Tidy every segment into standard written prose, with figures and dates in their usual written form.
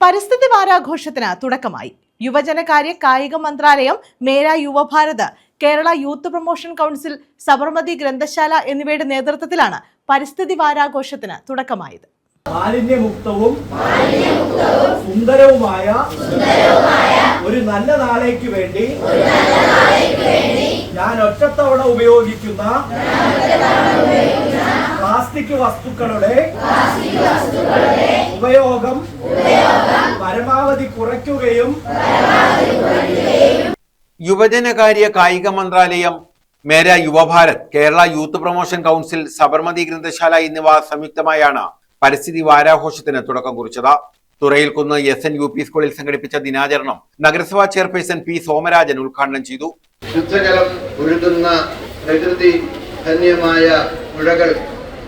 പരിസ്ഥിതി വാരാഘോഷത്തിന് തുടക്കമായി. യുവജനകാര്യ കായിക മന്ത്രാലയം, Mera Yuva Bharat, Kerala youth promotion council, Sabarmati ഗ്രന്ഥശാല എന്നിവയുടെ നേതൃത്വത്തിലാണ് പരിസ്ഥിതി വാരാഘോഷത്തിന് തുടക്കമായത്. മാലിന്യമുക്തവും സുന്ദരവുമായ ഒരു നല്ല നാളേക്ക് വേണ്ടി ഞാൻ ഒറ്റത്തവണ ഉപയോഗിക്കുന്ന പ്ലാസ്റ്റിക് വസ്തുക്കളുടെ ഉപയോഗം പരമാവധി കുറയ്ക്കുകയും യുവജനകാര്യ കായിക മന്ത്രാലയം, Mera Yuva Bharat, Kerala youth promotion council, Sabarmati ഗ്രന്ഥശാല എന്നിവ സംയുക്തമായാണ് പരിസ്ഥിതി വാരാഘോഷത്തിന് തുടക്കം കുറിച്ചത്. തുറയിൽക്കുന്ന് SNUP സ്കൂളിൽ സംഘടിപ്പിച്ച ദിനാചരണം നഗരസഭാ ചെയർപേഴ്സൺ P. സോമരാജൻ ഉദ്ഘാടനം ചെയ്തു. ശുദ്ധജലം ഒഴുകുന്ന പ്രകൃതി ധന്യമായ പുഴകൾ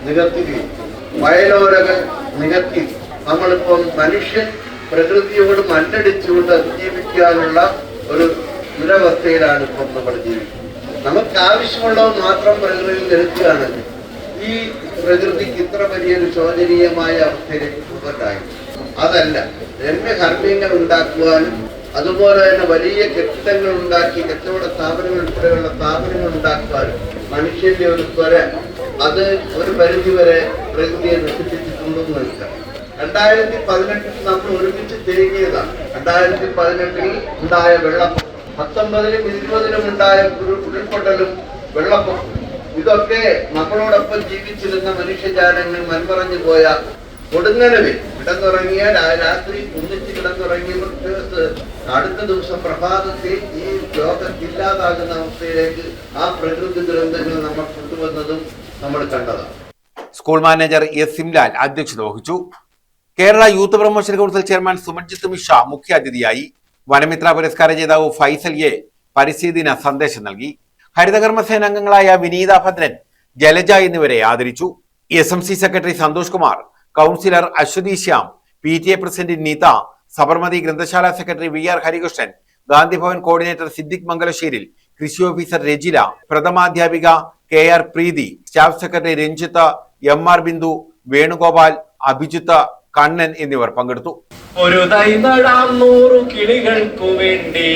നികത്തുകയും വയലോരകൾ നികത്തി നമ്മളിപ്പം മനുഷ്യൻ പ്രകൃതിയോട് മല്ലടിച്ചുകൊണ്ട് അതിജീവിക്കാനുള്ള ഒരു ദുരവസ്ഥയിലാണ് ഇപ്പം നമ്മൾ ജീവിക്കുന്നത്. നമുക്ക് ആവശ്യമുള്ളത് മാത്രം പ്രകൃതിയിൽ നിൽക്കുകയാണെങ്കിൽ ഈ പ്രകൃതിക്ക് ഇത്ര വലിയൊരു ശോചനീയമായ അവസ്ഥയിലേക്ക് കൊണ്ടുവരായി. അതല്ല, രമ്യകർമ്മ്യങ്ങൾ ഉണ്ടാക്കുവാനും അതുപോലെ തന്നെ വലിയ കെട്ടിടങ്ങൾ ഉണ്ടാക്കി കച്ചവട സ്ഥാപനങ്ങൾ ഉൾപ്പെടെയുള്ള സ്ഥാപനങ്ങൾ ഉണ്ടാക്കുവാനും മനുഷ്യന്റെ ഒരു ത്വര അത് ഒരു പരിധിവരെ പ്രകൃതിയെ നശിപ്പിച്ചിട്ടുണ്ടെന്ന് നിൽക്കാം. 2018 നമ്മൾ ഒരുമിച്ച് തിരികിയതാണ്. 2018 ഉണ്ടായ വെള്ളപ്പൊക്കം, 19-ലും 20-ലും ഉണ്ടായ ഉരുൾപൊട്ടലും വെള്ളപ്പൊക്കം, ഇതൊക്കെ നമ്മളോടൊപ്പം ജീവിച്ചിരുന്ന മനുഷ്യജാലങ്ങൾ മൺമറഞ്ഞു പോയ കൊടുങ്ങനവിൽ കിടന്നുറങ്ങിയ രാത്രി ഒന്നിച്ച് കിടന്നുറങ്ങിയവർക്ക് അടുത്ത ദിവസം പ്രഭാതത്തിൽ ഈ ലോകത്തില്ലാതാകുന്ന അവസ്ഥയിലേക്ക് ആ പ്രകൃതി ദുരന്തങ്ങൾ നമ്മൾ കൊണ്ടുവന്നതും നമ്മൾ കണ്ടതാണ്. School manager S. സിംലാൽ അധ്യക്ഷത വഹിച്ചു. Kerala youth promotion council chairman Sumanjith Mishra മുഖ്യാതിഥിയായി. വനമിത്ര പുരസ്കാര ജേതാവ് ഫൈസൽ A. പരിസ്ഥിതി ദിന സന്ദേശം നൽകി. ഹരിതകർമ്മസേന അംഗങ്ങളായ വിനീത ഭദ്രൻ, ജലജ എന്നിവരെ ആദരിച്ചു. SMC secretary Santhosh Kumar, councillor Aswathi Shyam, PTA president Nitha, Sabarmati ഗ്രന്ഥശാല secretary VR Harikrishnan, Gandhi Bhavan coordinator Siddique Mangalasseril, കൃഷി ഓഫീസർ രജില, പ്രഥമാധ്യാപിക KR Preethi, staff secretary Ranjith, MR Bindu, Venugopal, Abhijith, Kannan എന്നിവർ പങ്കെടുത്തു. ഒരു തൈ നടാം 100 കിളികൾക്കു വേണ്ടി,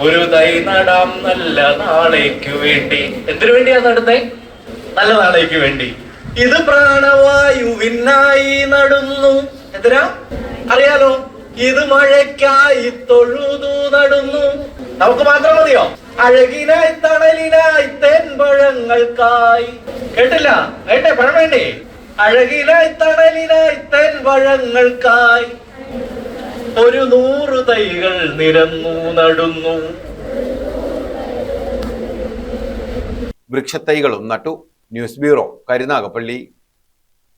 ഒരു തൈ നടാം നല്ല നാളേക്ക് വേണ്ടി. എന്തിനു വേണ്ടിയാ നടുന്നേ? നല്ല നാളേക്ക് വേണ്ടി. ഇത് പ്രാണവായുവിനായി നടുന്നു. എന്തിനാ അറിയാലോ? ഇത് മഴയ്ക്കായി തൊഴുതു നടുന്നു. നമുക്ക് മാത്രം മതിയോ? അഴകിനായി തണലിനായി തെൻപഴങ്ങൾക്കായി. കേട്ടില്ല? കേട്ടെ? പഴം വേണ്ടേ? അഴകിനായി തണലിനായി തെൻപഴങ്ങൾക്കായി ഒരു 100 തൈകൾ നിരന്നു നടുന്നു. വൃക്ഷത്തൈകളും നട്ടു. News bureau, Karunagappally.